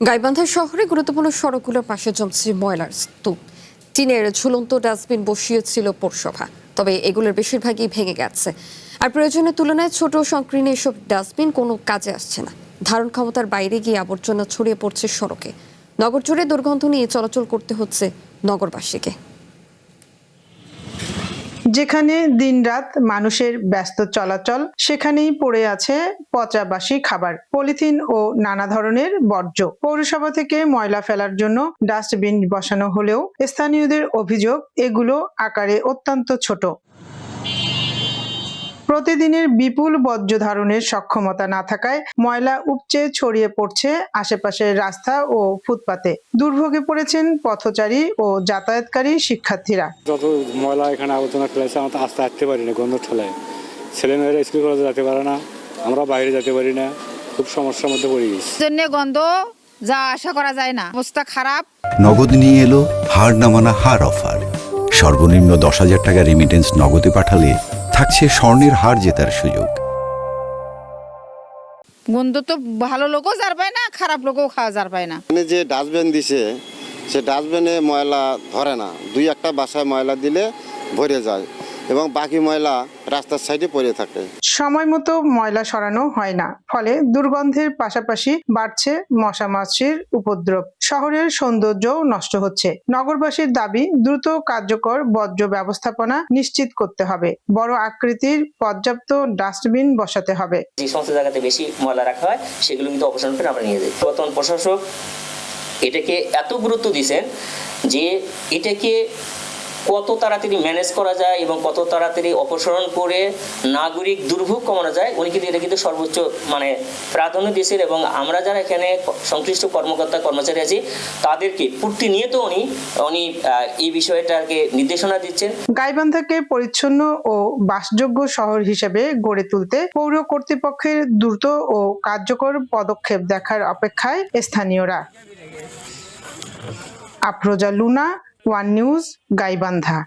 গাইবান্ধা শহরে গুরুত্বপূর্ণ সড়কগুলোর পাশে জমছে ময়লার স্তূপ। টিনের ঝুলন্ত ডাস্টবিন বসিয়েছিল পৌরসভা, তবে এগুলোর বেশিরভাগই ভেঙে গেছে। আর প্রয়োজনের তুলনায় ছোট সংকীর্ণ এসব ডাস্টবিন কোনো কাজে আসছে না। ধারণ ক্ষমতার বাইরে গিয়ে আবর্জনা ছড়িয়ে পড়ছে সড়কে। নগর জুড়ে দুর্গন্ধ নিয়ে চলাচল করতে হচ্ছে নগরবাসীকে। যেখানে দিনরাত মানুষের ব্যস্ত চলাচল, সেখানেই পড়ে আছে পচা বাসি খাবার, পলিথিন ও নানা ধরনের বর্জ্য। পৌরসভা থেকে ময়লা ফেলার জন্য ডাস্টবিন বসানো হলেও স্থানীয়দের অভিযোগ এগুলো আকারে অত্যন্ত ছোট। প্রতিদিনের বিপুল বর্জ্য ধারণের সক্ষমতা না থাকায় ময়লা উপচে ছড়িয়ে পড়ছে আশেপাশের রাস্তা ও ফুটপাতে। দুর্ভোগে পড়েছেন পথচারী ও যাতায়াতকারী শিক্ষার্থীরা। যত ময়লা এখানে আবর্জনা ফেলেছে, আমরা তো আস্তে হাঁটতে পারি না, গন্ধ ঠেলায়। ছেলেমেয়েরা স্কুল কলেজে যেতে পারে না, আমরা বাইরে যেতে পারি না, খুব সমস্যার মধ্যে পড়ে গেছি। জন্য গন্ধ যা আশা করা যায় না, অবস্থা খারাপ। নগদ নিয়ে এলো হার না মানা হার অফার। সর্বনিম্ন 10,000 টাকা রেমিটেন্স নগদে পাঠালে থাকছে স্বর্ণের হার জেতার সুযোগ। গন্ধ তো ভালো লোকও যার পায় না, খারাপ লোকও খাওয়া যার পায় না। মানে যে ডাস্টবিন দিছে, সে ডাস্টবিনে ময়লা ধরে না। দুই একটা বাসায় ময়লা দিলে ভরে যায় এবং বাকি ময়লা রাস্তার সাইডে পড়ে থাকে। সময় মতো ময়লা সরানো হয় না, ফলে দুর্গন্ধের পাশাপাশি বাড়ছে মশা মাছির উপদ্রব। শহরের সৌন্দর্যও নষ্ট হচ্ছে। নগরবাসীর দাবি, দ্রুত কার্যকর বর্জ্য ব্যবস্থাপনা নিশ্চিত করতে হবে। বড় আকৃতির পর্যাপ্ত ডাস্টবিন বসাতে হবে। যে সমস্ত জায়গাতে বেশি ময়লা রাখা হয় সেগুলো কিন্তু অপসারণ করে আমরা নিয়ে যাই। বর্তমান প্রশাসক এটাকে এত গুরুত্ব দিয়েছেন যে এটাকে কত তাড়াতাড়ি ম্যানেজ করা যায় এবং কত তাড়াতাড়ি অপসারণ করে নাগরিক দুর্ভোগ কমানো যায়, উনি কিন্তু এটা কিন্তু সর্বোচ্চ প্রাধান্য দিয়েছেন। এবং আমরা যারা এখানে সংশ্লিষ্ট কর্মকর্তা কর্মচারী আছি তাদেরকে প্রতিনিয়ত উনি এই বিষয়টাকে নির্দেশনা দিচ্ছেন। গাইবান্ধাকে পরিচ্ছন্ন ও বাসযোগ্য শহর হিসেবে গড়ে তুলতে পৌর কর্তৃপক্ষের দ্রুত ও কার্যকর পদক্ষেপ দেখার অপেক্ষায় স্থানীয়রা। Afroza Luna, one news, Gaibandha.